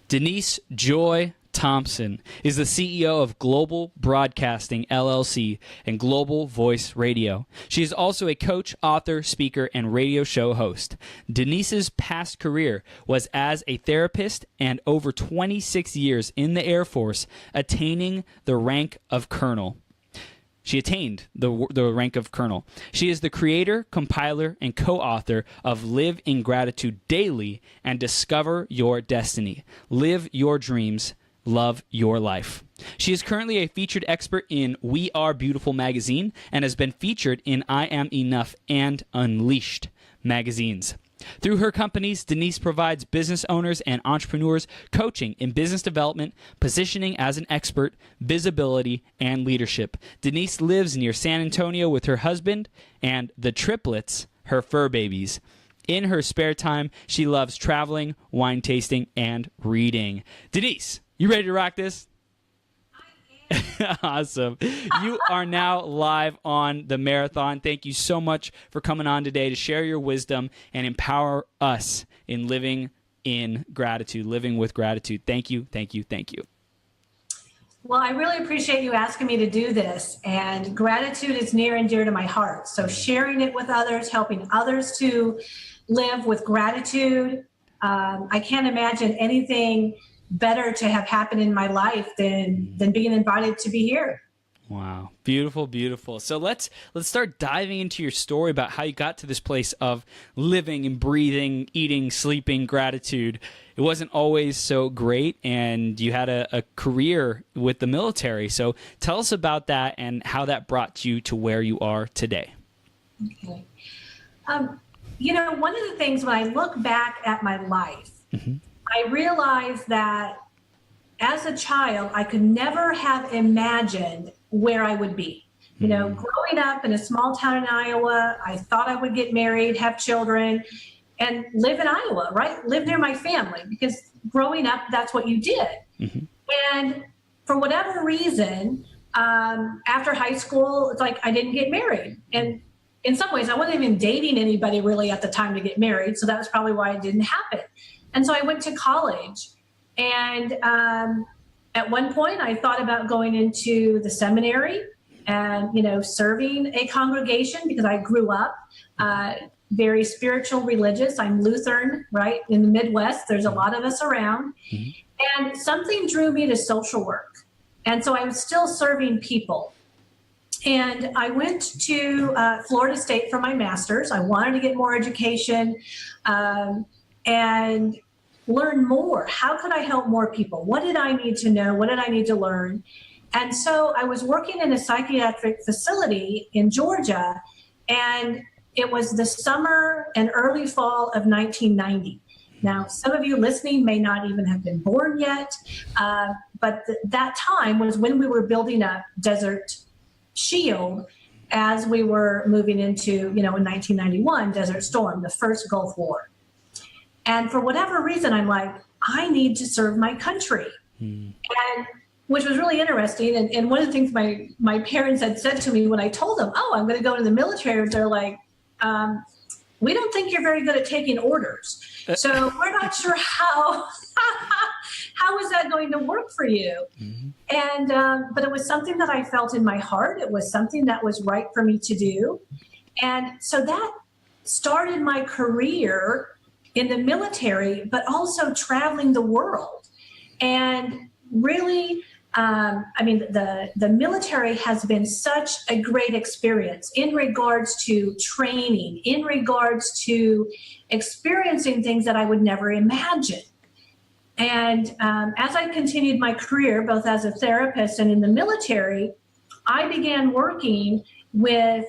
Denise Joy Thompson is the CEO of Global Broadcasting, LLC, and Global Voice Radio. She is also a coach, author, speaker, and radio show host. Denise's past career was as a therapist and over 26 years in the Air Force, attaining the rank of colonel. She attained the rank of colonel. She is the creator, compiler, and co-author of Live in Gratitude Daily and Discover Your Destiny. Live your dreams. Love your life. She is currently a featured expert in We Are Beautiful magazine and has been featured in I Am Enough and Unleashed magazines. Through her companies, Denise provides business owners and entrepreneurs coaching in business development, positioning as an expert, visibility, and leadership. Denise lives near San Antonio with her husband and the triplets, her fur babies. In her spare time, she loves traveling, wine tasting, and reading. Denise, you ready to rock this? Awesome. You are now live on the marathon. Thank you so much for coming on today to share your wisdom and empower us in living in gratitude, living with gratitude. Thank you, thank you, thank you. Well, I really appreciate you asking me to do this, and gratitude is near and dear to my heart. So sharing it with others, helping others to live with gratitude. I can't imagine anything better to have happened in my life than being invited to be here. Wow. Beautiful, beautiful. So let's start diving into your story about how you got to this place of living and breathing, eating, sleeping, gratitude. It wasn't always so great, and you had a career with the military. So tell us about that and how that brought you to where you are today. Okay. One of the things when I look back at my life, I realized that as a child, I could never have imagined where I would be. You know, growing up in a small town in Iowa, I thought I would get married, have children, and live in Iowa, right? Live near my family, because growing up, that's what you did. And for whatever reason, after high school, it's like I didn't get married. And in some ways, I wasn't even dating anybody really at the time to get married, so that was probably why it didn't happen. And so I went to college, and at one point I thought about going into the seminary and, serving a congregation, because I grew up very spiritual, religious. I'm Lutheran, right? In the Midwest, there's a lot of us around. And something drew me to social work. And so I was still serving people. And I went to Florida State for my master's. I wanted to get more education and learn more. How could I help more people? What did I need to know? What did I need to learn? And so I was working in a psychiatric facility in Georgia, and it was the summer and early fall of 1990. Now, some of you listening may not even have been born yet, but that time was when we were building up Desert Shield as we were moving into, in 1991, Desert Storm, the first Gulf War. And for whatever reason, I'm like, I need to serve my country. And which was really interesting. And one of the things my parents had said to me when I told them, oh, I'm going to go into the military, they're like, we don't think you're very good at taking orders. So we're not sure how is that going to work for you? And but it was something that I felt in my heart. It was something that was right for me to do. And so that started my career in the military, but also traveling the world. And really, the military has been such a great experience in regards to training, in regards to experiencing things that I would never imagine. And as I continued my career, both as a therapist and in the military, I began working with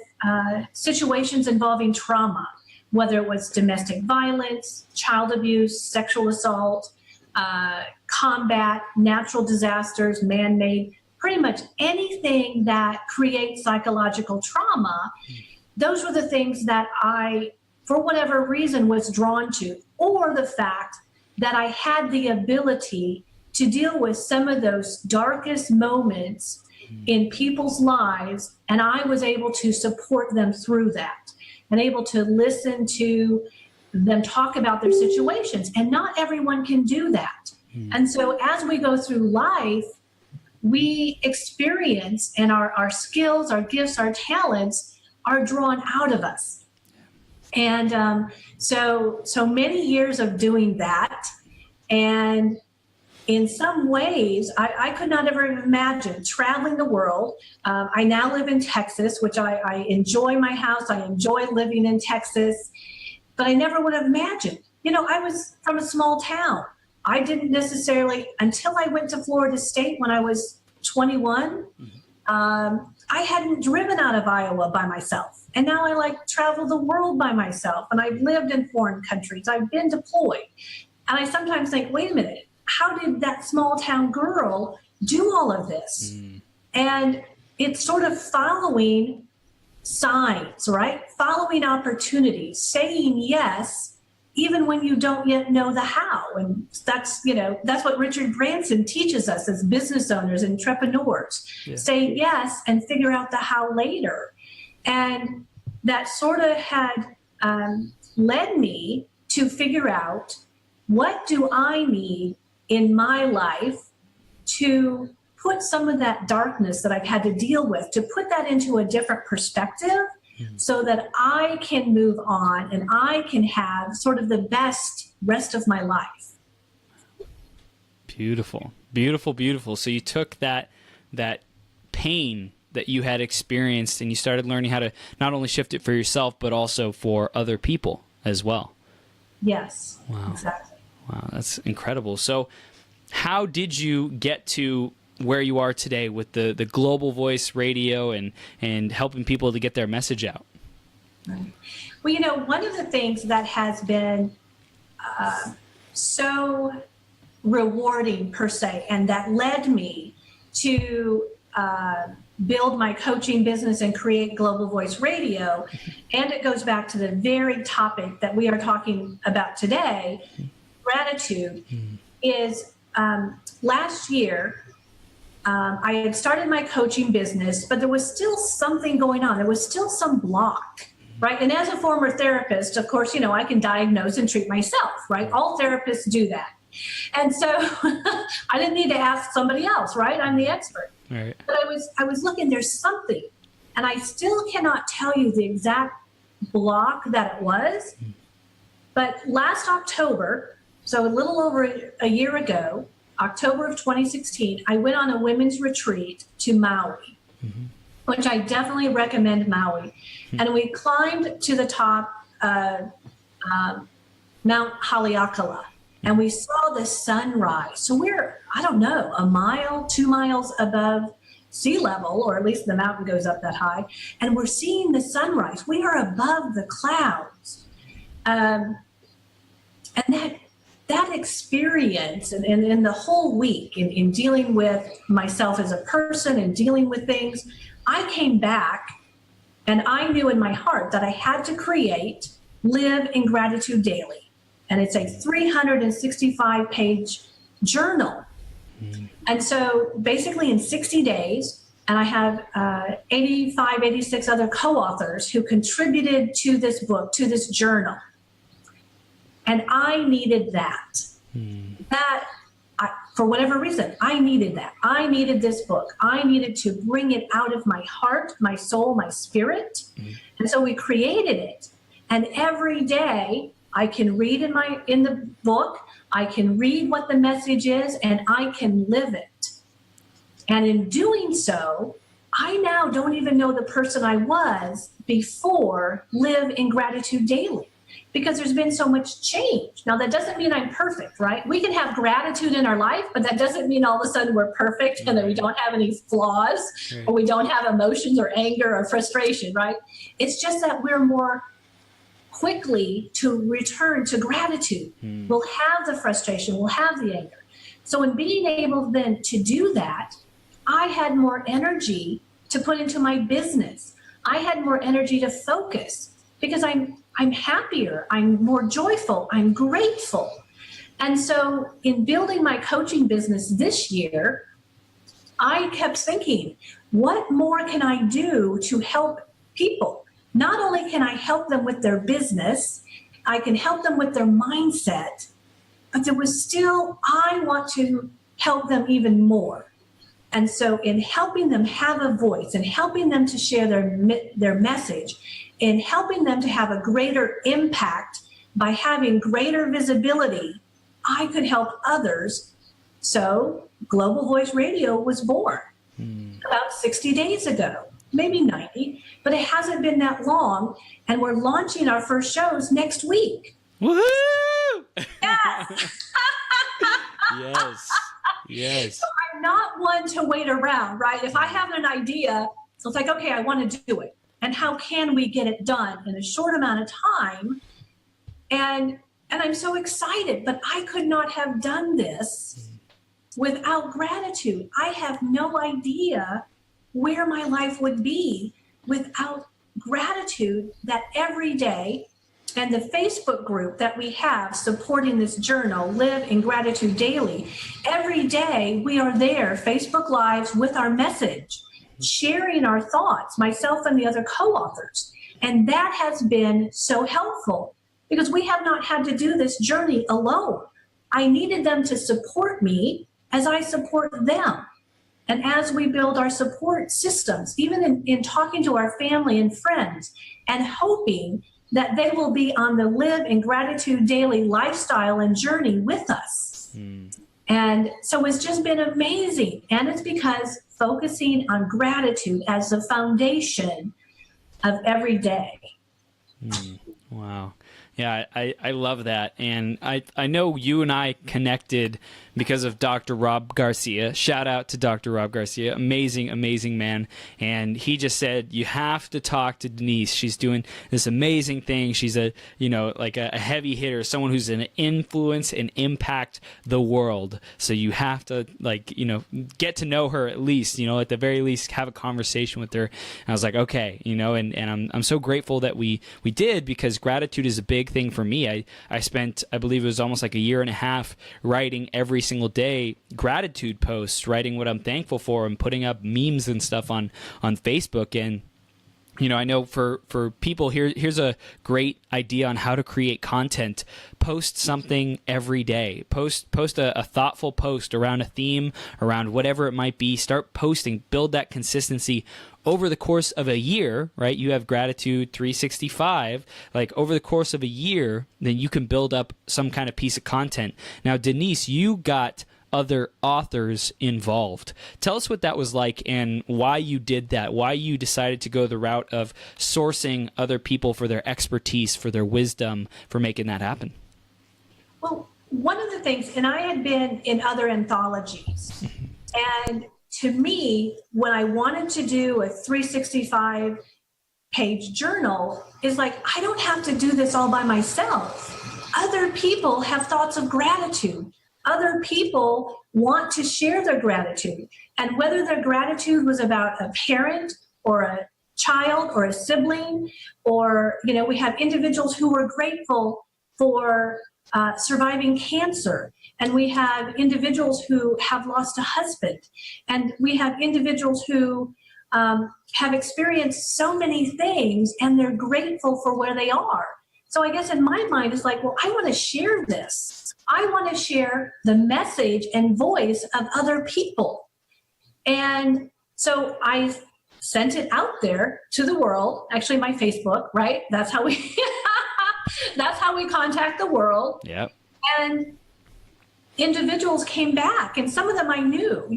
situations involving trauma, whether it was domestic violence, child abuse, sexual assault, combat, natural disasters, man-made, pretty much anything that creates psychological trauma. Those were the things that I, for whatever reason, was drawn to, or the fact that I had the ability to deal with some of those darkest moments in people's lives, and I was able to support them through that and able to listen to them talk about their situations. And not everyone can do that. And so as we go through life, we experience, and our skills, our gifts, our talents are drawn out of us. And so many years of doing that. And in some ways, I could not ever imagine traveling the world. I now live in Texas, which I enjoy my house. I enjoy living in Texas, but I never would have imagined. I was from a small town. I didn't necessarily, until I went to Florida State when I was 21, I hadn't driven out of Iowa by myself. And now I travel the world by myself. And I've lived in foreign countries. I've been deployed. And I sometimes think, wait a minute, how did that small town girl do all of this? And it's sort of following signs, right? Following opportunities, saying yes, even when you don't yet know the how. And that's what Richard Branson teaches us as business owners, entrepreneurs. Yeah. Say yes and figure out the how later. And that sort of had led me to figure out, what do I need in my life to put some of that darkness that I've had to deal with, to put that into a different perspective, so that I can move on and I can have sort of the best rest of my life. Beautiful, beautiful, beautiful. So you took that pain that you had experienced and you started learning how to not only shift it for yourself, but also for other people as well. Yes, wow. Exactly. Wow, that's incredible. So how did you get to where you are today with the Global Voice Radio and helping people to get their message out? Well, one of the things that has been so rewarding per se, and that led me to build my coaching business and create Global Voice Radio, and it goes back to the very topic that we are talking about today, gratitude, is last year, I had started my coaching business, but there was still something going on. There was still some block, right? And as a former therapist, of course, I can diagnose and treat myself, right? All therapists do that. And so I didn't need to ask somebody else, right? I'm the expert. Right. But I was looking, there's something, and I still cannot tell you the exact block that it was. But last October, so a little over a year ago, October of 2016, I went on a women's retreat to Maui, which I definitely recommend Maui. And we climbed to the top of Mount Haleakala, and we saw the sunrise. So we're, I don't know, a mile, 2 miles above sea level, or at least the mountain goes up that high, and we're seeing the sunrise. We are above the clouds. And that experience and the whole week in dealing with myself as a person and dealing with things, I came back and I knew in my heart that I had to live in gratitude daily. And it's a 365-page journal. And so basically in 60 days, and I have 85, 86 other co-authors who contributed to this book, to this journal. And I needed that. For whatever reason, I needed that. I needed this book. I needed to bring it out of my heart, my soul, my spirit. And so we created it. And every day I can read in the book, I can read what the message is, and I can live it. And in doing so, I now don't even know the person I was before Live in Gratitude Daily, because there's been so much change. Now, that doesn't mean I'm perfect, right? We can have gratitude in our life, but that doesn't mean all of a sudden we're perfect and that we don't have any flaws, or we don't have emotions or anger or frustration, right? It's just that we're more quickly to return to gratitude. We'll have the frustration, we'll have the anger. So in being able then to do that, I had more energy to put into my business. I had more energy to focus because I'm happier, I'm more joyful, I'm grateful. And so in building my coaching business this year, I kept thinking, what more can I do to help people? Not only can I help them with their business, I can help them with their mindset, but there was still, I want to help them even more. And so in helping them have a voice and helping them to share their message, in helping them to have a greater impact by having greater visibility, I could help others. So Global Voice Radio was born about 60 days ago, maybe 90, but it hasn't been that long. And we're launching our first shows next week. Woohoo! Yes. Yes. Yes. So I'm not one to wait around, right? If I have an idea, so it's like, okay, I want to do it. And how can we get it done in a short amount of time? And I'm so excited, but I could not have done this without gratitude. I have no idea where my life would be without gratitude that every day, and the Facebook group that we have supporting this journal, Live in Gratitude Daily, every day we are there, Facebook Lives with our message, sharing our thoughts, myself and the other co-authors. And that has been so helpful because we have not had to do this journey alone. I needed them to support me as I support them. And as we build our support systems, even in talking to our family and friends and hoping that they will be on the Live in Gratitude Daily lifestyle and journey with us. And so it's just been amazing. And it's because focusing on gratitude as the foundation of every day. Wow. Yeah, I love that. And I know you and I connected because of Dr. Rob Garcia. Shout out to Dr. Rob Garcia. Amazing, amazing man. And he just said, you have to talk to Denise. She's doing this amazing thing. She's a heavy hitter, someone who's going to influence and impact the world. So you have to get to know her at least, at the very least, have a conversation with her. And I was like, okay, and I'm so grateful that we did, because gratitude is a big thing for me. I spent, I believe it was almost like a year and a half writing every single day gratitude posts, writing what I'm thankful for and putting up memes and stuff on Facebook. And I know for people, here's a great idea on how to create content. Post something every day. Post a thoughtful post around a theme, around whatever it might be. Start posting. Build that consistency over the course of a year, right? You have Gratitude 365. Like over the course of a year, then you can build up some kind of piece of content. Now, Denise, you got other authors involved. Tell us what that was like and why you did that, why you decided to go the route of sourcing other people for their expertise, for their wisdom, for making that happen. Well, one of the things, and I had been in other anthologies, and to me, when I wanted to do a 365-page journal, is like, I don't have to do this all by myself. Other people have thoughts of gratitude. Other people want to share their gratitude. And whether their gratitude was about a parent or a child or a sibling, or, we have individuals who were grateful for surviving cancer. And we have individuals who have lost a husband. And we have individuals who have experienced so many things, and they're grateful for where they are. So I guess in my mind, it's like, well, I want to share this. I want to share the message and voice of other people. And so I sent it out there to the world, actually my Facebook, right? That's how we contact the world. Yep. And individuals came back, and some of them I knew,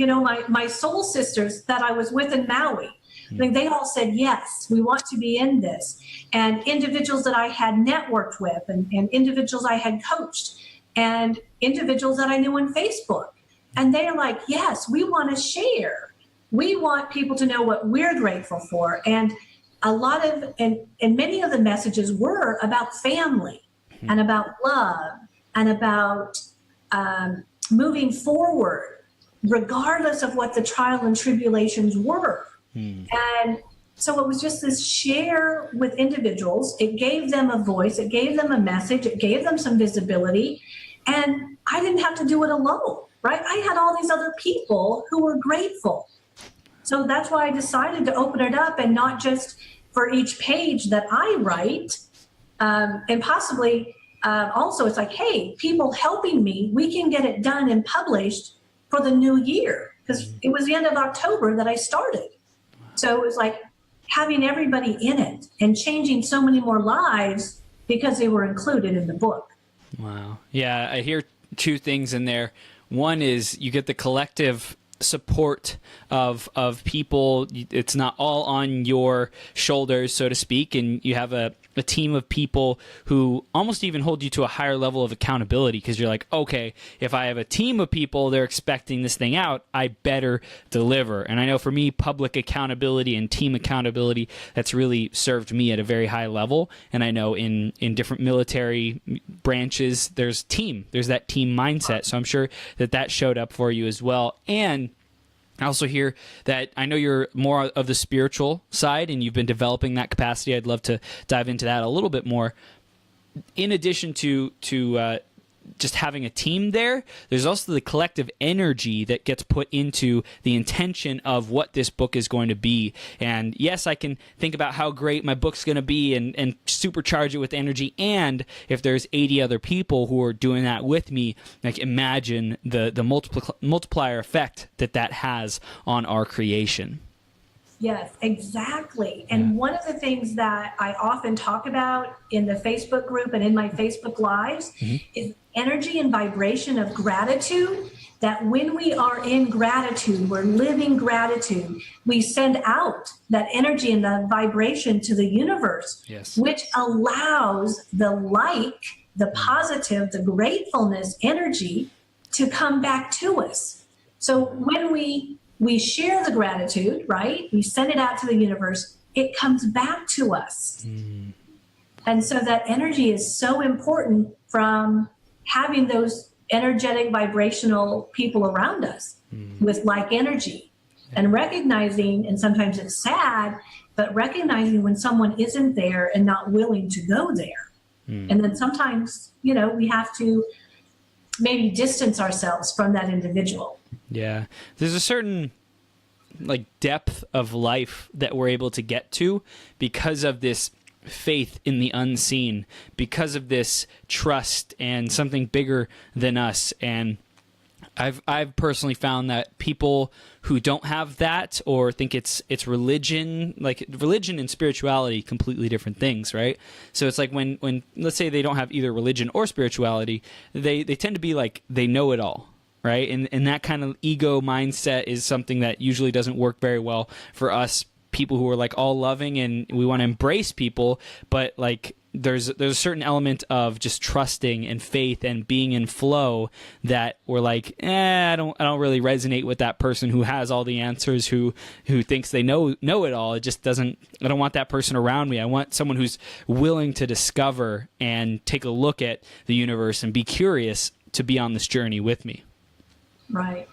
my soul sisters that I was with in Maui. They all said, yes, we want to be in this. And individuals that I had networked with, and individuals I had coached, and individuals that I knew on Facebook. And they're like, yes, we want to share. We want people to know what we're grateful for. And a lot of, and many of the messages were about family and about love and about moving forward, regardless of what the trial and tribulations were. And so it was just this share with individuals. It gave them a voice. It gave them a message. It gave them some visibility. And I didn't have to do it alone, right? I had all these other people who were grateful. So that's why I decided to open it up, and not just for each page that I write, and possibly also it's like, hey, people helping me, we can get it done and published for the new year, because it was the end of October that I started. So it was like having everybody in it and changing so many more lives because they were included in the book. Wow. Yeah, I hear two things in there. One is you get the collective support of people. It's not all on your shoulders, so to speak, and you have a team of people who almost even hold you to a higher level of accountability, because you're like, okay, if I have a team of people, they're expecting this thing out, I better deliver. And I know for me, public accountability and team accountability, that's really served me at a very high level. And I know in different military branches, there's that team mindset. So I'm sure that showed up for you as well. And I also hear that I know you're more of the spiritual side and you've been developing that capacity. I'd love to dive into that a little bit more. In addition to just having a team there, there's also the collective energy that gets put into the intention of what this book is going to be. And yes, I can think about how great my book's going to be and supercharge it with energy. And if there's 80 other people who are doing that with me, like imagine the multiplier effect that has on our creation. Yes, exactly. And one of the things that I often talk about in the Facebook group and in my Facebook Lives is energy and vibration of gratitude, that when we are in gratitude, we're living gratitude, we send out that energy and the vibration to the universe, which allows the the positive, the gratefulness energy to come back to us. So when we share the gratitude, right? We send it out to the universe. It comes back to us. And so that energy is so important, from having those energetic, vibrational people around us with like energy, and recognizing, and sometimes it's sad, but recognizing when someone isn't there and not willing to go there. And then sometimes, we have to maybe distance ourselves from that individual. Yeah. There's a certain depth of life that we're able to get to because of this faith in the unseen, because of this trust and something bigger than us. And I've personally found that people who don't have that, or think it's religion, religion and spirituality, completely different things, right? So it's like when let's say they don't have either religion or spirituality, they tend to be like they know it all, right? And that kind of ego mindset is something that usually doesn't work very well for us people who are all loving and we want to embrace people, but there's a certain element of just trusting and faith and being in flow that we're I don't really resonate with that person who has all the answers, who thinks they know it all. It just doesn't. I don't want that person around me. I want someone who's willing to discover and take a look at the universe and be curious to be on this journey with me. Right.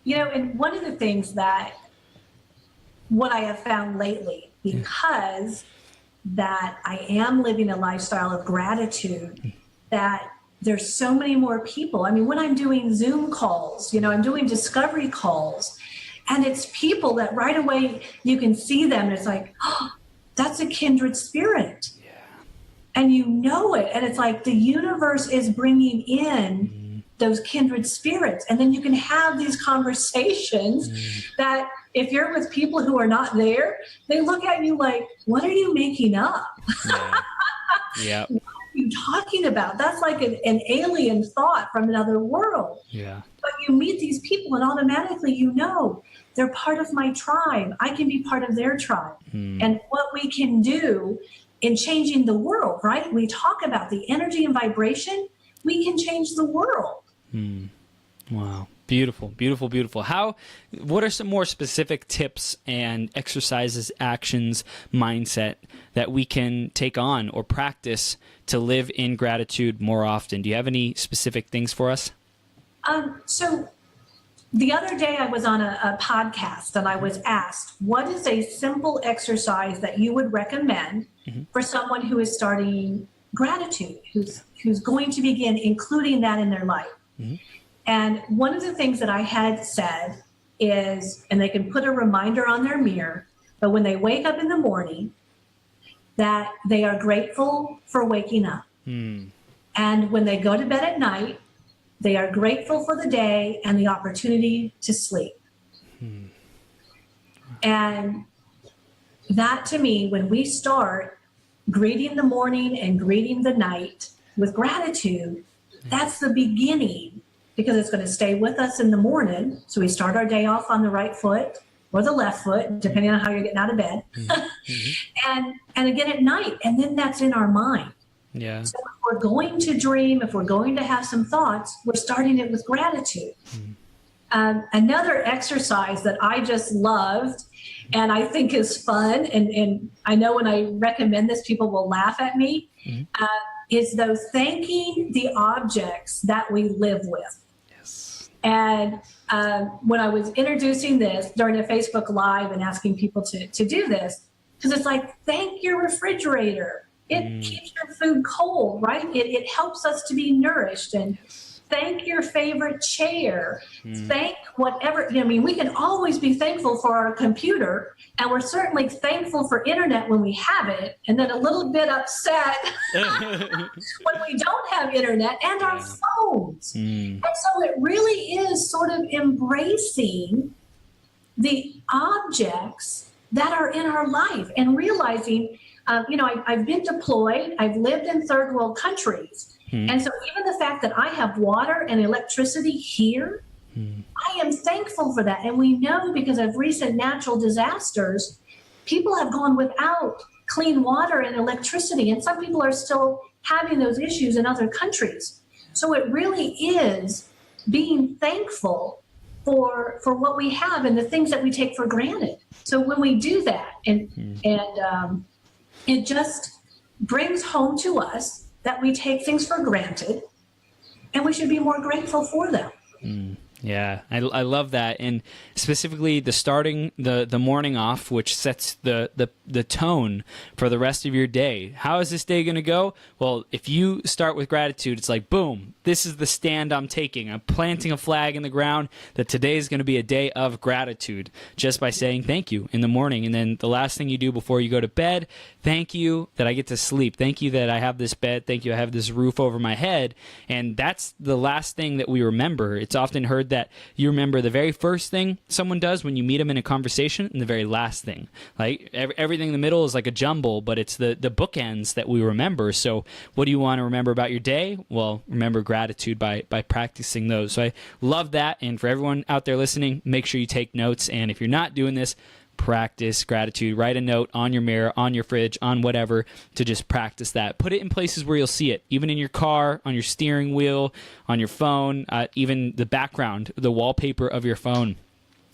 And one of the things that what I have found lately, because that I am living a lifestyle of gratitude, that there's so many more people. I mean, when I'm doing Zoom calls, I'm doing discovery calls, and it's people that right away you can see them and it's like, oh, that's a kindred spirit. Yeah. And you know it. And it's like the universe is bringing in those kindred spirits. And then you can have these conversations that if you're with people who are not there, they look at you like, what are you making up? Yeah. What are you talking about? That's like an alien thought from another world. Yeah. But you meet these people and automatically they're part of my tribe. I can be part of their tribe. And what we can do in changing the world, right? We talk about the energy and vibration. We can change the world. Wow. Beautiful, beautiful, beautiful. What are some more specific tips and exercises, actions, mindset that we can take on or practice to live in gratitude more often? Do you have any specific things for us? So the other day I was on a podcast and I was asked, what is a simple exercise that you would recommend for someone who is starting gratitude, who's going to begin including that in their life? And one of the things that I had said is, and they can put a reminder on their mirror, but when they wake up in the morning, that they are grateful for waking up. And when they go to bed at night, they are grateful for the day and the opportunity to sleep. And that, to me, when we start greeting the morning and greeting the night with gratitude, that's the beginning, because it's going to stay with us in the morning. So we start our day off on the right foot or the left foot, depending on how you're getting out of bed. And again at night, and then that's in our mind. Yeah. So if we're going to dream, if we're going to have some thoughts, we're starting it with gratitude. Another exercise that I just loved and I think is fun, and I know when I recommend this, people will laugh at me, is those thanking the objects that we live with. Yes. And when I was introducing this during a Facebook Live and asking people to do this, because it's like, thank your refrigerator. It keeps your food cold, right? It helps us to be nourished. And thank your favorite chair. Thank whatever. I mean, we can always be thankful for our computer, and we're certainly thankful for internet when we have it, and then a little bit upset when we don't have internet, and our phones. And so it really is sort of embracing the objects that are in our life and realizing, I've been deployed, I've lived in third world countries. And so even the fact that I have water and electricity here, I am thankful for that. And we know, because of recent natural disasters, people have gone without clean water and electricity. And some people are still having those issues in other countries. So it really is being thankful for what we have and the things that we take for granted. So when we do that, and it just brings home to us that we take things for granted, and we should be more grateful for them. Yeah, I love that. And specifically the starting the morning off, which sets the tone for the rest of your day. How is this day going to go? Well, if you start with gratitude, it's like, boom, this is the stand I'm taking. I'm planting a flag in the ground that today is going to be a day of gratitude, just by saying thank you in the morning. And then the last thing you do before you go to bed, thank you that I get to sleep. Thank you that I have this bed. Thank you I have this roof over my head. And that's the last thing that we remember. It's often heard that you remember the very first thing someone does when you meet them in a conversation, and the very last thing. Like everything in the middle is like a jumble, but it's the bookends that we remember. So what do you want to remember about your day? Well, remember gratitude by practicing those. So I love that. And for everyone out there listening, make sure you take notes. And if you're not doing this, practice gratitude. Write a note on your mirror, on your fridge, on whatever, to just practice that. Put it in places where you'll see it, even in your car, on your steering wheel, on your phone, even the background, the wallpaper of your phone.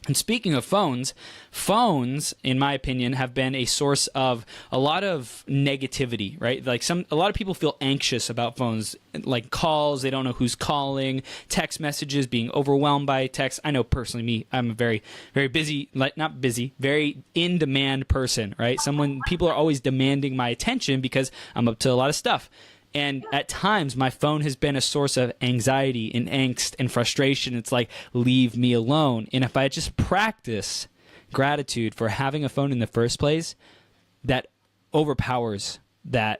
And speaking of phones, in my opinion, have been a source of a lot of negativity, right? Like a lot of people feel anxious about phones, like calls, they don't know who's calling, text messages, being overwhelmed by text. I know personally me, I'm a very, very busy, very in-demand person, right? People are always demanding my attention because I'm up to a lot of stuff. And at times, my phone has been a source of anxiety and angst and frustration. It's like, leave me alone. And if I just practice gratitude for having a phone in the first place, that overpowers that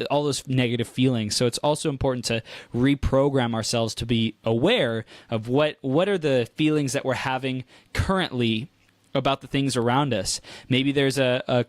all those negative feelings. So it's also important to reprogram ourselves to be aware of what are the feelings that we're having currently about the things around us. Maybe there's a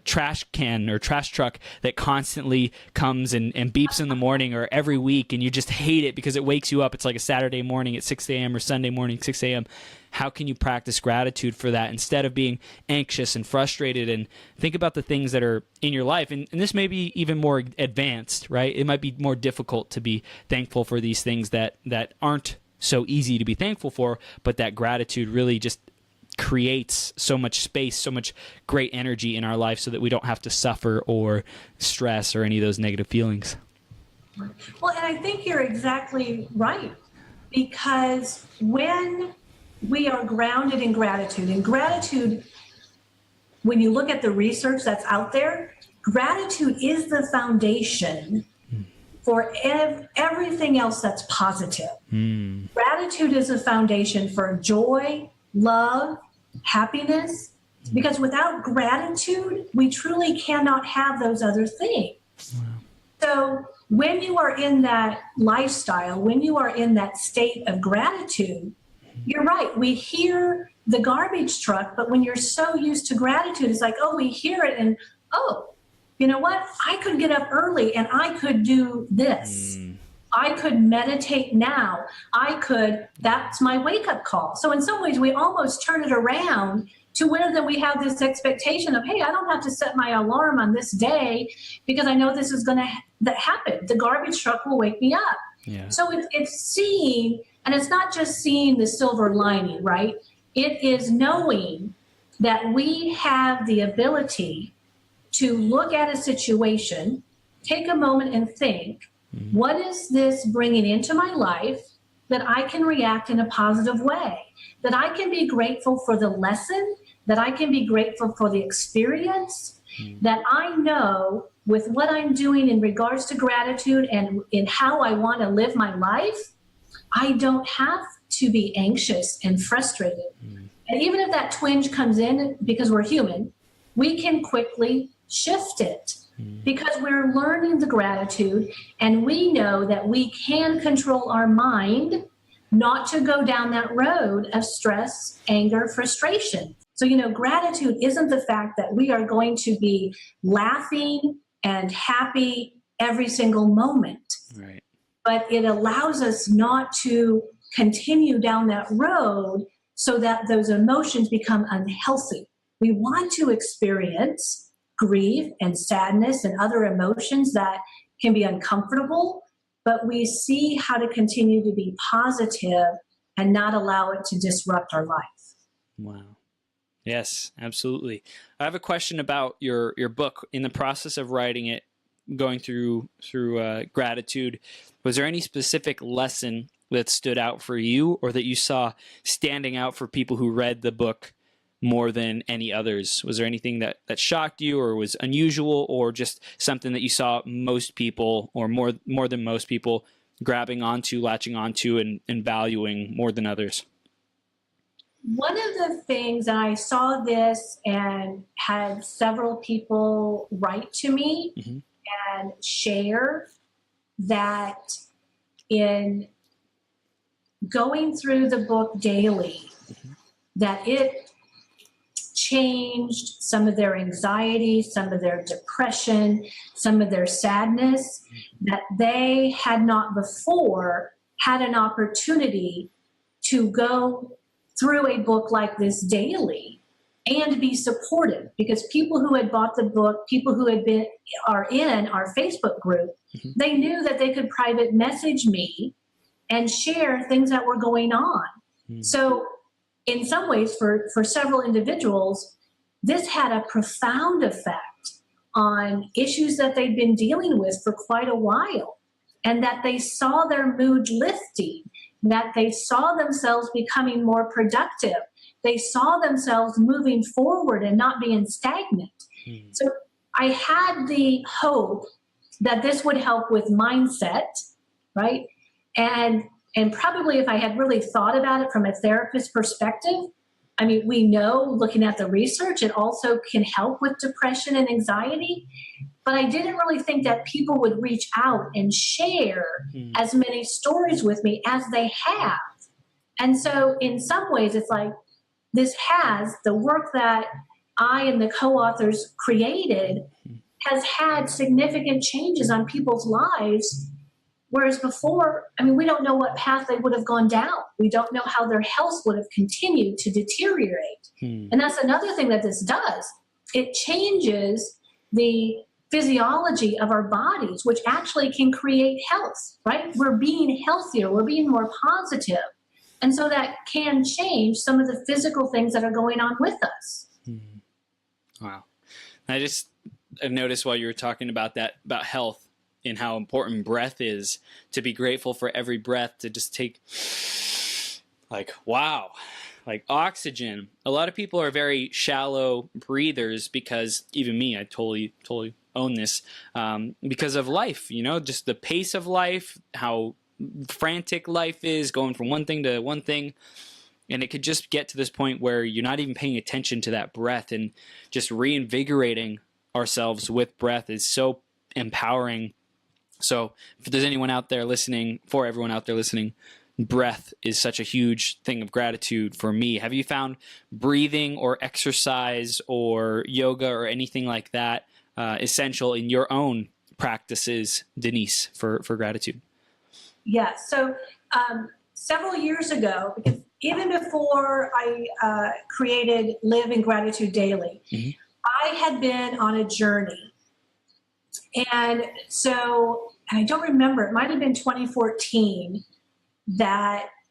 trash can or trash truck that constantly comes and beeps in the morning or every week, and you just hate it because it wakes you up. It's like a Saturday morning at 6 a.m. or Sunday morning, 6 a.m. How can you practice gratitude for that instead of being anxious and frustrated? And think about the things that are in your life. And this may be even more advanced, right? It might be more difficult to be thankful for these things that aren't so easy to be thankful for, but that gratitude really just creates so much space, so much great energy in our life so that we don't have to suffer or stress or any of those negative feelings. Well, and I think you're exactly right, because when we are grounded in gratitude, and gratitude, when you look at the research that's out there, gratitude is the foundation for everything else that's positive. Gratitude is a foundation for joy, love, happiness, because without gratitude, we truly cannot have those other things. Wow. So when you are in that lifestyle, when you are in that state of gratitude, you're right. We hear the garbage truck, but when you're so used to gratitude, it's like, oh, we hear it and, oh, you know what? I could get up early and I could do this. I could meditate now. That's my wake up call. So in some ways, we almost turn it around to where then we have this expectation of, hey, I don't have to set my alarm on this day because I know this is going to happen. The garbage truck will wake me up. Yeah. So it's seeing, and it's not just seeing the silver lining, right? It is knowing that we have the ability to look at a situation, take a moment and think, what is this bringing into my life that I can react in a positive way, that I can be grateful for the lesson, that I can be grateful for the experience, that I know with what I'm doing in regards to gratitude and in how I want to live my life, I don't have to be anxious and frustrated. And even if that twinge comes in, because we're human, we can quickly shift it because we're learning the gratitude and we know that we can control our mind not to go down that road of stress, anger, frustration. So, gratitude isn't the fact that we are going to be laughing and happy every single moment. Right. But it allows us not to continue down that road so that those emotions become unhealthy. We want to experience grief and sadness and other emotions that can be uncomfortable, but we see how to continue to be positive and not allow it to disrupt our life. Wow. Yes, absolutely. I have a question about your book. In the process of writing it, going through gratitude, was there any specific lesson that stood out for you or that you saw standing out for people who read the book more than any others? Was there anything that shocked you or was unusual or just something that you saw most people or more than most people grabbing onto, latching onto and valuing more than others? One of the things, and I saw this and had several people write to me and share that in going through the book daily, that it changed some of their anxiety, some of their depression, some of their sadness, that they had not before had an opportunity to go through a book like this daily and be supported, because people who had bought the book, people who are in our Facebook group, they knew that they could private message me and share things that were going on. So in some ways, for several individuals, this had a profound effect on issues that they'd been dealing with for quite a while, and that they saw their mood lifting, that they saw themselves becoming more productive. They saw themselves moving forward and not being stagnant. So I had the hope that this would help with mindset, right? And probably if I had really thought about it from a therapist perspective, I mean, we know, looking at the research, it also can help with depression and anxiety. But I didn't really think that people would reach out and share as many stories with me as they have. And so in some ways, it's like this has, the work that I and the co-authors created has had significant changes on people's lives. Whereas before, I mean, we don't know what path they would have gone down. We don't know how their health would have continued to deteriorate. And that's another thing that this does. It changes the physiology of our bodies, which actually can create health, right? We're being healthier, we're being more positive. And so that can change some of the physical things that are going on with us. Wow. I've noticed while you were talking about that, about health and how important breath is, to be grateful for every breath, to just take like oxygen. A lot of people are very shallow breathers because even me, I totally own this, because of life, just the pace of life, how frantic life is, going from one thing to one thing. And it could just get to this point where you're not even paying attention to that breath, and just reinvigorating ourselves with breath is so empowering. So if there's anyone out there listening, for everyone out there listening, breath is such a huge thing of gratitude for me. Have you found breathing or exercise or yoga or anything like that essential in your own practices, Denise, for gratitude? Yeah. So several years ago, because even before I created Live in Gratitude Daily, I had been on a journey. And so I don't remember, it might have been 2014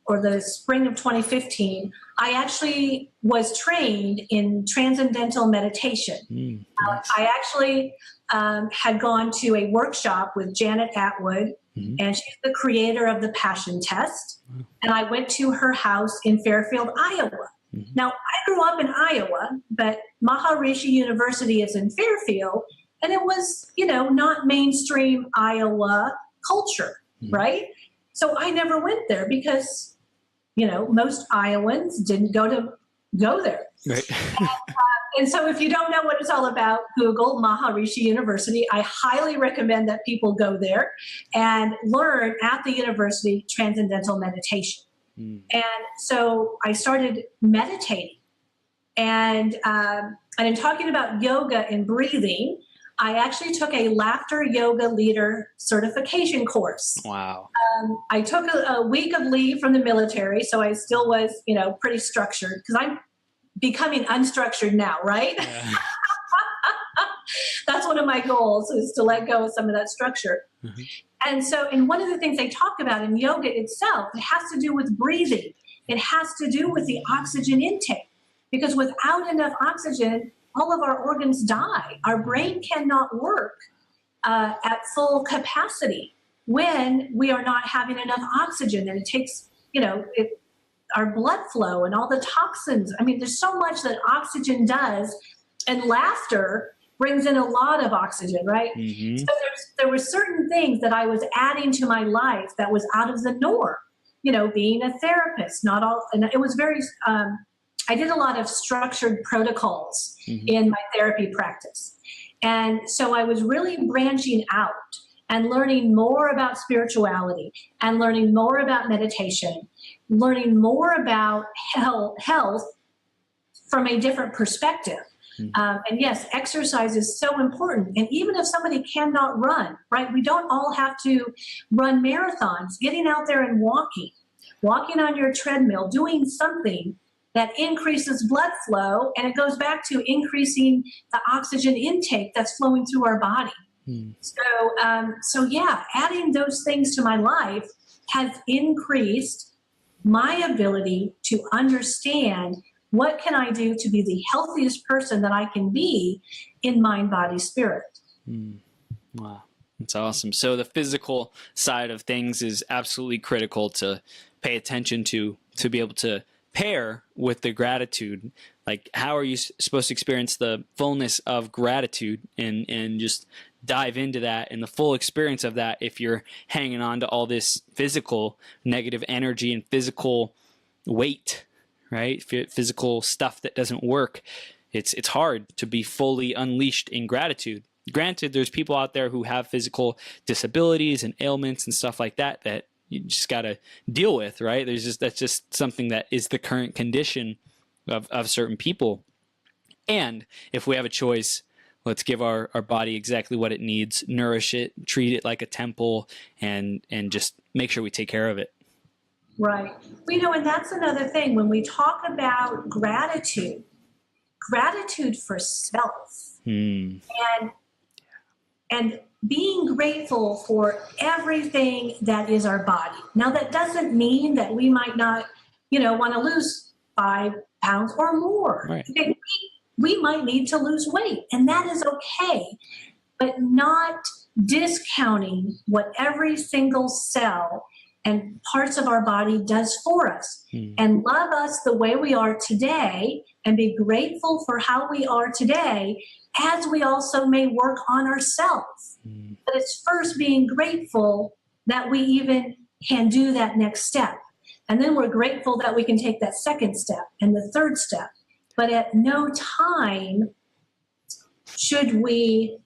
or the spring of 2015, I actually was trained in transcendental meditation. Nice. I actually had gone to a workshop with Janet Atwood, and she's the creator of the Passion Test. And I went to her house in Fairfield, Iowa. Now, I grew up in Iowa, but Maharishi University is in Fairfield, and it was, not mainstream Iowa culture, right? So I never went there because, most Iowans didn't go there. Right. And so if you don't know what it's all about, Google Maharishi University. I highly recommend that people go there and learn at the university transcendental meditation. And so I started meditating. And in talking about yoga and breathing, I actually took a laughter yoga leader certification course. Wow. I took a week of leave from the military, so I still was, pretty structured, because I'm becoming unstructured now, right? Yeah. That's one of my goals, is to let go of some of that structure. And one of the things they talk about in yoga itself, it has to do with breathing. It has to do with the oxygen intake, because without enough oxygen, all of our organs die. Our brain cannot work at full capacity when we are not having enough oxygen. And it takes, our blood flow and all the toxins. I mean, there's so much that oxygen does, and laughter brings in a lot of oxygen, right? So there were certain things that I was adding to my life that was out of the norm. Being a therapist, not all, and it was very, I did a lot of structured protocols in my therapy practice. And so I was really branching out and learning more about spirituality and learning more about meditation, learning more about health from a different perspective. And yes, exercise is so important. And even if somebody cannot run, right, we don't all have to run marathons. Getting out there and walking on your treadmill, doing something that increases blood flow, and it goes back to increasing the oxygen intake that's flowing through our body. So yeah, adding those things to my life has increased my ability to understand what can I do to be the healthiest person that I can be in mind, body, spirit. Wow, that's awesome. So the physical side of things is absolutely critical to pay attention to be able to pair with the gratitude. Like, how are you supposed to experience the fullness of gratitude and just dive into that and the full experience of that if you're hanging on to all this physical negative energy and physical weight, right? Physical stuff that doesn't work. It's hard to be fully unleashed in gratitude. Granted, there's people out there who have physical disabilities and ailments and stuff like that you just got to deal with, right? That's just something that is the current condition of certain people. And if we have a choice, let's give our body exactly what it needs, nourish it, treat it like a temple, and just make sure we take care of it. Right. And that's another thing. When we talk about gratitude for self, and being grateful for everything that is our body. Now, that doesn't mean that we might not, want to lose 5 pounds or more. Right. We might need to lose weight, and that is okay, but not discounting what every single cell and parts of our body does for us, and love us the way we are today, and be grateful for how we are today, as we also may work on ourselves. But it's first being grateful that we even can do that next step. And then we're grateful that we can take that second step and the third step. But at no time should we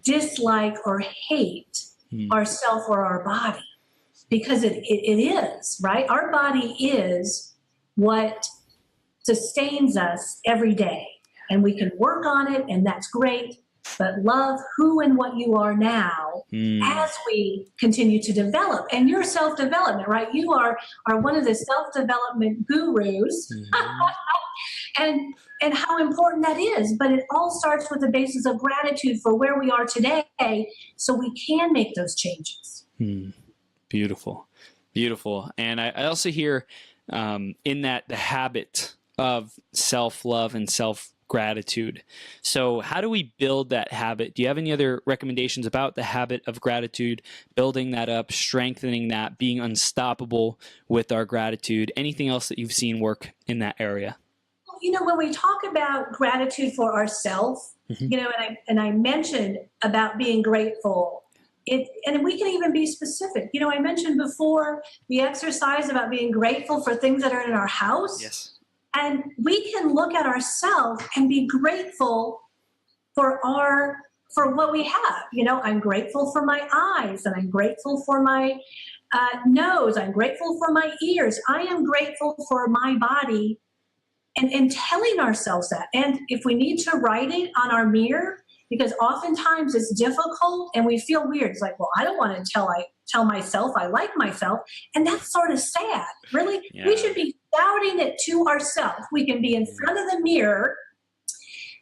dislike or hate ourself or our body, because it is, right? Our body is what sustains us every day, and we can work on it, and that's great. But love who and what you are now as we continue to develop. And your self-development, right? You are one of the self-development gurus. and how important that is. But it all starts with the basis of gratitude for where we are today, so we can make those changes. Beautiful. Beautiful. And I also hear in that the habit of self-love and self-gratitude. So how do we build that habit? Do you have any other recommendations about the habit of gratitude, building that up, strengthening that, being unstoppable with our gratitude? Anything else that you've seen work in that area? You know, when we talk about gratitude for ourselves, you know, and I mentioned about being grateful, and we can even be specific. You know, I mentioned before the exercise about being grateful for things that are in our house. Yes. And we can look at ourselves and be grateful for what we have. You know, I'm grateful for my eyes, and I'm grateful for my nose. I'm grateful for my ears. I am grateful for my body, and telling ourselves that. And if we need to write it on our mirror, because oftentimes it's difficult and we feel weird. It's like, well, I don't want to tell myself I like myself. And that's sort of sad. Really, we should be shouting it to ourselves. We can be in front of the mirror.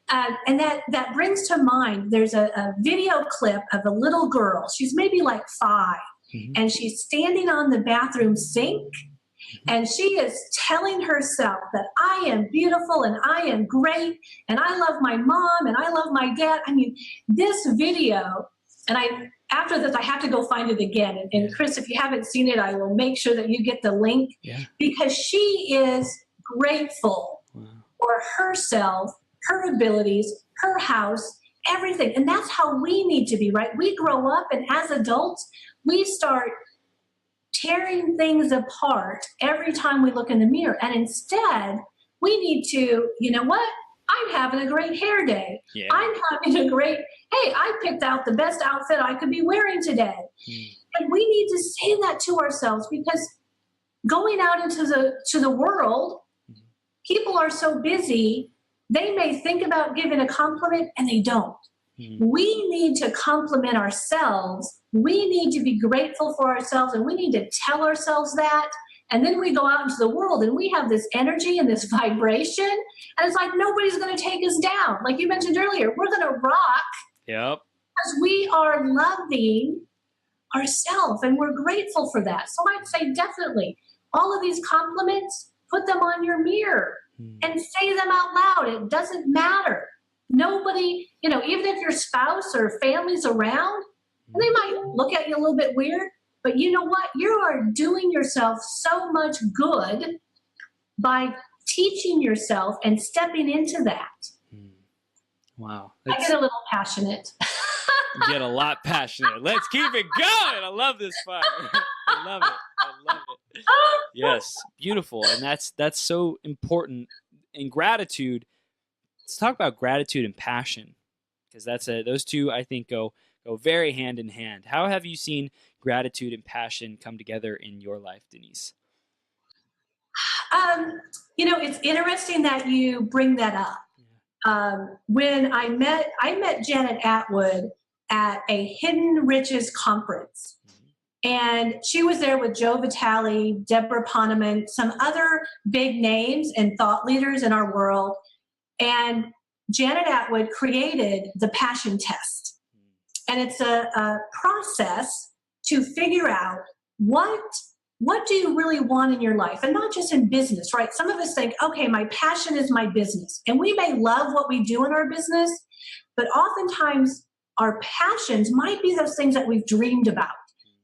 And that brings to mind, there's a video clip of a little girl. She's maybe like 5, and she's standing on the bathroom sink. And she is telling herself that I am beautiful and I am great and I love my mom and I love my dad. I mean, this video, and after this, I have to go find it again. And Chris, if you haven't seen it, I will make sure that you get the link, because she is grateful for herself, her abilities, her house, everything. And that's how we need to be, right? We grow up, and as adults, we start tearing things apart every time we look in the mirror. And instead, we need to, you know what? I'm having a great hair day. I'm having a great, hey, I picked out the best outfit I could be wearing today. And we need to say that to ourselves, because going out into the world, people are so busy, they may think about giving a compliment and they don't. We need to compliment ourselves. We need to be grateful for ourselves, and we need to tell ourselves that. And then we go out into the world and we have this energy and this vibration, and it's like nobody's going to take us down. Like you mentioned earlier, we're going to rock. Yep. Because we are loving ourselves, and we're grateful for that. So I'd say definitely all of these compliments, put them on your mirror and say them out loud. It doesn't matter. Nobody, you know, even if your spouse or family's around, and they might look at you a little bit weird, but you know what? You are doing yourself so much good by teaching yourself and stepping into that. Wow. I get a little passionate. You get a lot passionate. Let's keep it going. I love this fire. I love it. I love it. Yes. Beautiful. And that's so important. In gratitude, let's talk about gratitude and passion, because those two, I think, go very hand in hand. How have you seen gratitude and passion come together in your life, Denise? You know, it's interesting that you bring that up. When I met Janet Atwood at a Hidden Riches conference. And she was there with Joe Vitale, Deborah Poneman, some other big names and thought leaders in our world. And Janet Atwood created the passion test. And it's a process to figure out what do you really want in your life? And not just in business, right? Some of us think, okay, my passion is my business. And we may love what we do in our business, but oftentimes our passions might be those things that we've dreamed about.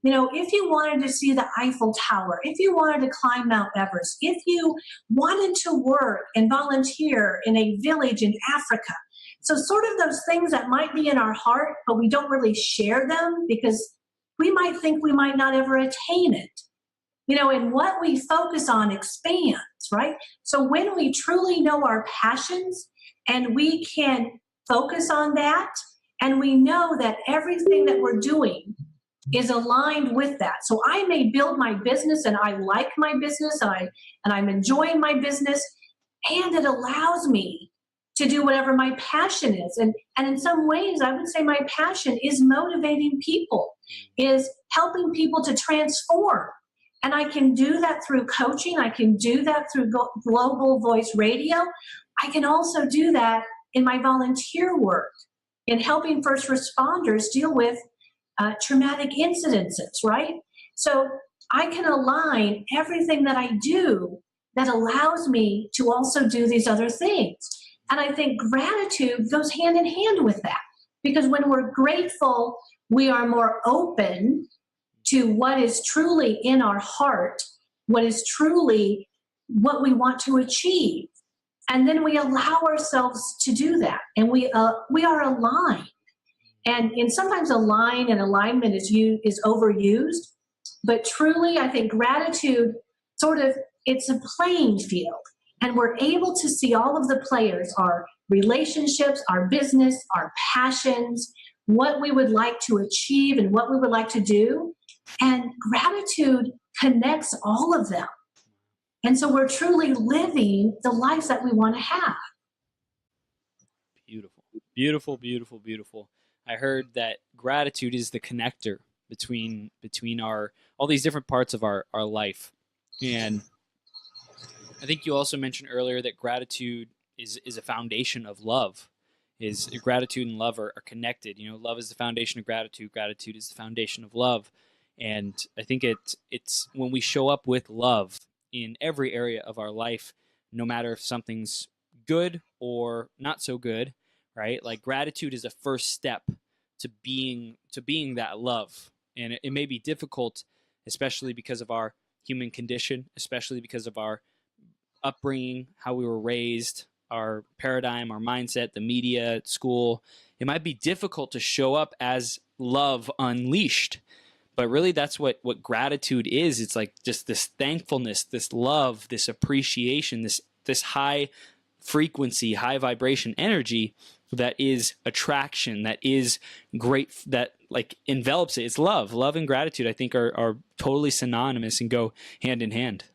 You know, if you wanted to see the Eiffel Tower, if you wanted to climb Mount Everest, if you wanted to work and volunteer in a village in Africa. So sort of those things that might be in our heart, but we don't really share them because we might think we might not ever attain it. You know, and what we focus on expands, right? So when we truly know our passions and we can focus on that, and we know that everything that we're doing is aligned with that. So I may build my business and I like my business and I'm enjoying my business, and it allows me to do whatever my passion is. And in some ways, I would say my passion is motivating people, is helping people to transform. And I can do that through coaching. I can do that through Global Voice Radio. I can also do that in my volunteer work, in helping first responders deal with traumatic incidences, right? So I can align everything that I do that allows me to also do these other things. And I think gratitude goes hand in hand with that, because when we're grateful, we are more open to what is truly in our heart, what is truly what we want to achieve. And then we allow ourselves to do that. And we are aligned. And sometimes align and alignment is overused. But truly, I think gratitude it's a playing field. And we're able to see all of the players, our relationships, our business, our passions, what we would like to achieve and what we would like to do. And gratitude connects all of them. And so we're truly living the lives that we want to have. Beautiful, beautiful, beautiful, beautiful. I heard that gratitude is the connector between all these different parts of our life. And I think you also mentioned earlier that gratitude is a foundation of love. Is gratitude and love are connected. Love is the foundation of gratitude. Gratitude is the foundation of love. And I think it's when we show up with love in every area of our life, no matter if something's good or not so good, right? Like gratitude is a first step to being that love. And it may be difficult, especially because of our human condition, especially because of our upbringing, how we were raised, our paradigm, our mindset, the media, school. It might be difficult to show up as love unleashed. But really, that's what gratitude is. It's like just this thankfulness, this love, this appreciation, this high frequency, high vibration energy that is attraction, that is great, that like envelops it. It's love. Love and gratitude, I think, are totally synonymous and go hand in hand.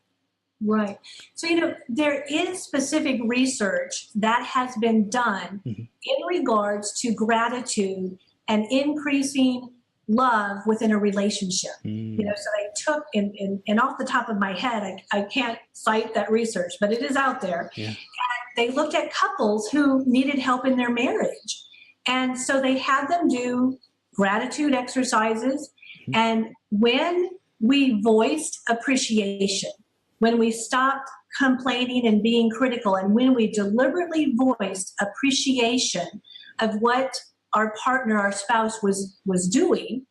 Right. So, there is specific research that has been done in regards to gratitude and increasing love within a relationship. So they took, and off the top of my head, I can't cite that research, but it is out there. Yeah. And they looked at couples who needed help in their marriage. And so they had them do gratitude exercises. And when we voiced appreciation, when we stopped complaining and being critical, and when we deliberately voiced appreciation of what our partner, our spouse was doing,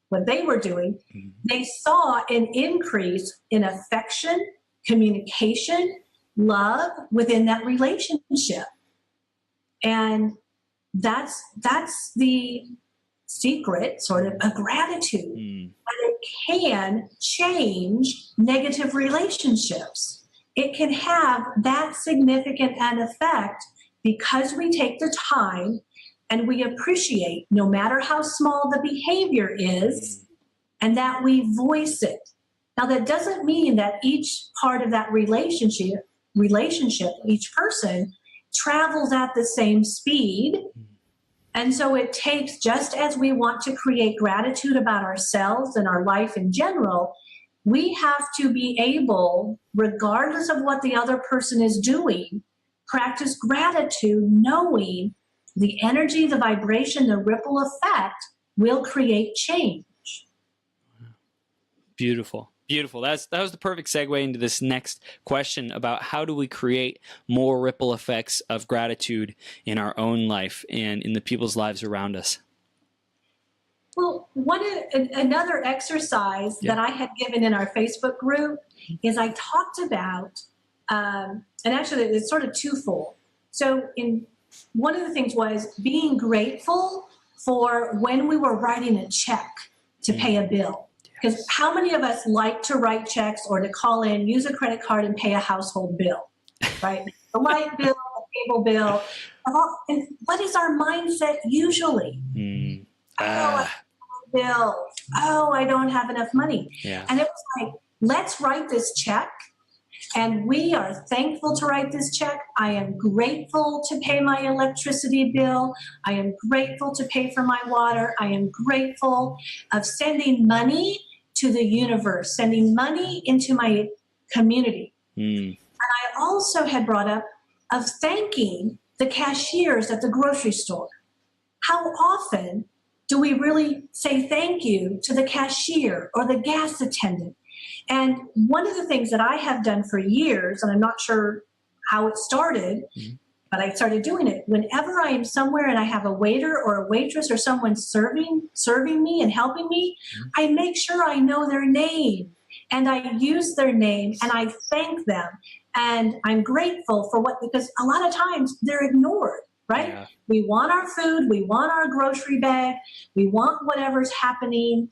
what they were doing, they saw an increase in affection, communication, love within that relationship. And that's the secret sort of gratitude. And it can change negative relationships. It can have that significant an effect because we take the time and we appreciate, no matter how small the behavior is, and that we voice it. Now, that doesn't mean that each part of that relationship, each person travels at the same speed. And so it takes, just as we want to create gratitude about ourselves and our life in general, we have to be able, regardless of what the other person is doing, practice gratitude, knowing the energy, the vibration, the ripple effect will create change. Beautiful. Beautiful. That was the perfect segue into this next question about how do we create more ripple effects of gratitude in our own life and in the people's lives around us. Well, another exercise that I had given in our Facebook group is I talked about, and actually it's sort of twofold. So one of the things was being grateful for when we were writing a check to pay a bill. Because how many of us like to write checks or to call in, use a credit card and pay a household bill, right? The light bill, the cable bill. And what is our mindset usually? bills. Oh, I don't have enough money. Yeah. And it was like, let's write this check. And we are thankful to write this check. I am grateful to pay my electricity bill. I am grateful to pay for my water. I am grateful of sending money to the universe, sending money into my community. And I also had brought up of thanking the cashiers at the grocery store. How often do we really say thank you to the cashier or the gas attendant? And one of the things that I have done for years, and I'm not sure how it started, but I started doing it. Whenever I am somewhere and I have a waiter or a waitress or someone serving me and helping me, I make sure I know their name and I use their name and I thank them. And I'm grateful for because a lot of times they're ignored, right? Yeah. We want our food, we want our grocery bag, we want whatever's happening,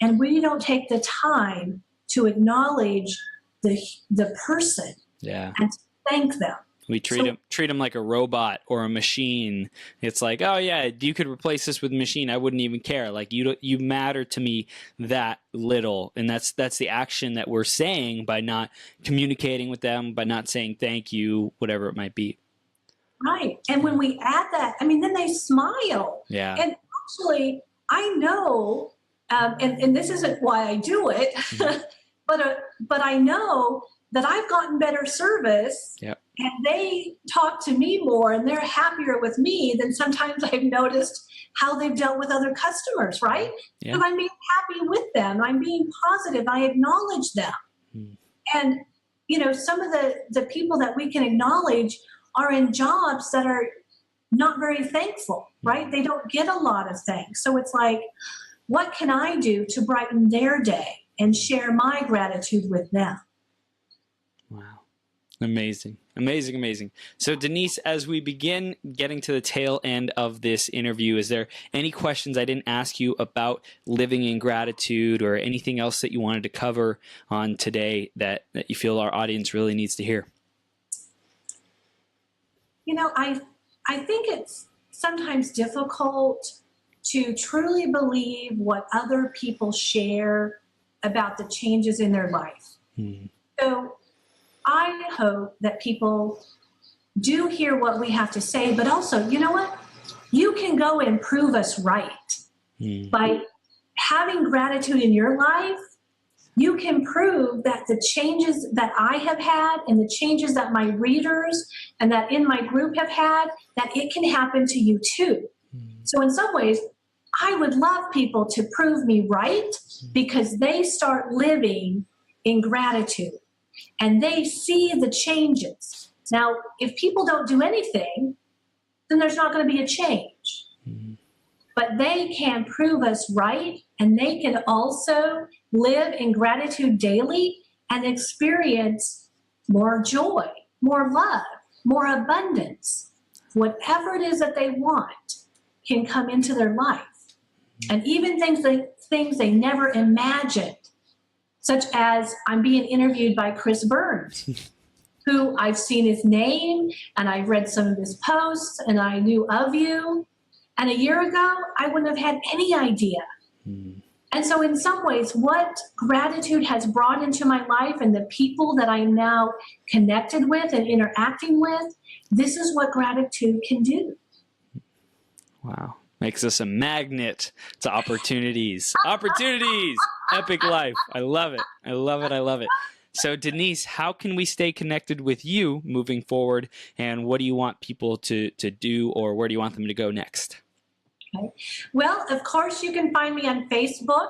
and we don't take the time to acknowledge the person and thank them. We treat them like a robot or a machine. It's like, oh yeah, you could replace this with a machine. I wouldn't even care. Like you matter to me that little, and that's the action that we're saying by not communicating with them, by not saying thank you, whatever it might be. Right, and when we add that, I mean, then they smile. Yeah, and actually, I know, and this isn't why I do it, but I know that I've gotten better service. Yep. And they talk to me more and they're happier with me than sometimes I've noticed how they've dealt with other customers, right? Yeah. Because I'm being happy with them. I'm being positive. I acknowledge them. And, some of the people that we can acknowledge are in jobs that are not very thankful, right? They don't get a lot of thanks. So it's like, what can I do to brighten their day and share my gratitude with them? Wow. Amazing. Amazing, amazing. So Denise, as we begin getting to the tail end of this interview, is there any questions I didn't ask you about living in gratitude or anything else that you wanted to cover on today that you feel our audience really needs to hear? I think it's sometimes difficult to truly believe what other people share about the changes in their life. So I hope that people do hear what we have to say, but also, you know what? You can go and prove us right. By having gratitude in your life, you can prove that the changes that I have had and the changes that my readers and that in my group have had, that it can happen to you too. So in some ways, I would love people to prove me right because they start living in gratitude. And they see the changes. Now, if people don't do anything, then there's not going to be a change. But they can prove us right, and they can also live in gratitude daily and experience more joy, more love, more abundance. Whatever it is that they want can come into their life. And even things they never imagined. Such as I'm being interviewed by Chris Burns, who I've seen his name and I've read some of his posts and I knew of you. And a year ago, I wouldn't have had any idea. And so in some ways, what gratitude has brought into my life and the people that I'm now connected with and interacting with, this is what gratitude can do. Wow. Makes us a magnet to opportunities. Opportunities! Epic life. I love it. I love it. I love it. So Denise, how can we stay connected with you moving forward? And what do you want people to do, or where do you want them to go next? Okay. Well, of course, you can find me on Facebook.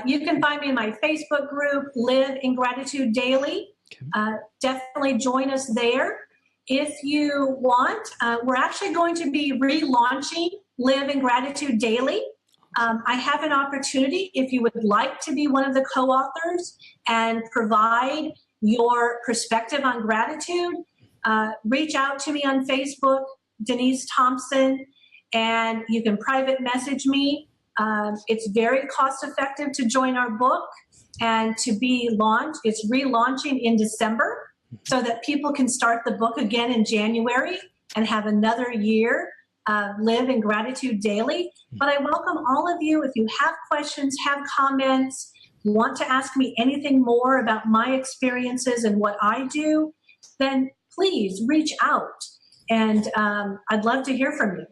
You can find me in my Facebook group, Live in Gratitude Daily. Okay. Definitely join us there. If you want, we're actually going to be relaunching Live in Gratitude Daily. I have an opportunity, if you would like to be one of the co-authors and provide your perspective on gratitude, reach out to me on Facebook, Denise Thompson, and you can private message me. It's very cost effective to join our book and to be launched. It's relaunching in December so that people can start the book again in January and have another year live in gratitude daily. But I welcome all of you. If you have questions, have comments, want to ask me anything more about my experiences and what I do, then please reach out. And I'd love to hear from you.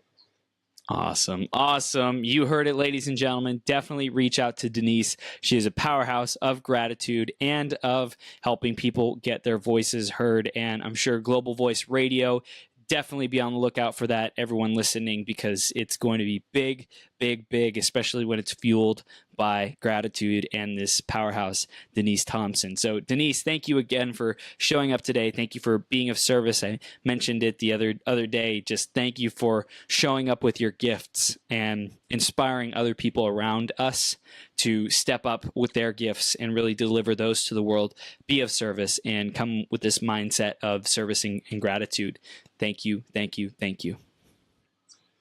Awesome. Awesome. You heard it, ladies and gentlemen. Definitely reach out to Denise. She is a powerhouse of gratitude and of helping people get their voices heard. And I'm sure Global Voice Radio, definitely be on the lookout for that, everyone listening, because it's going to be big, big, big, especially when it's fueled by gratitude and this powerhouse, Denise Thompson. So, Denise, thank you again for showing up today. Thank you for being of service. I mentioned it the other day. Just thank you for showing up with your gifts and inspiring other people around us to step up with their gifts and really deliver those to the world, be of service, and come with this mindset of servicing and gratitude. Thank you, thank you, thank you.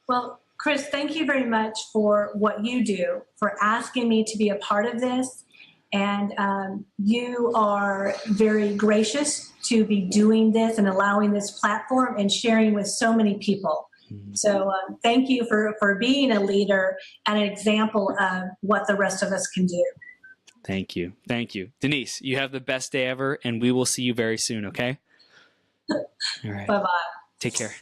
Well, Chris, thank you very much for what you do, for asking me to be a part of this. And you are very gracious to be doing this and allowing this platform and sharing with so many people. So thank you for being a leader and an example of what the rest of us can do. Thank you. Thank you. Denise, you have the best day ever, and we will see you very soon, okay? All right. Bye-bye. Take care.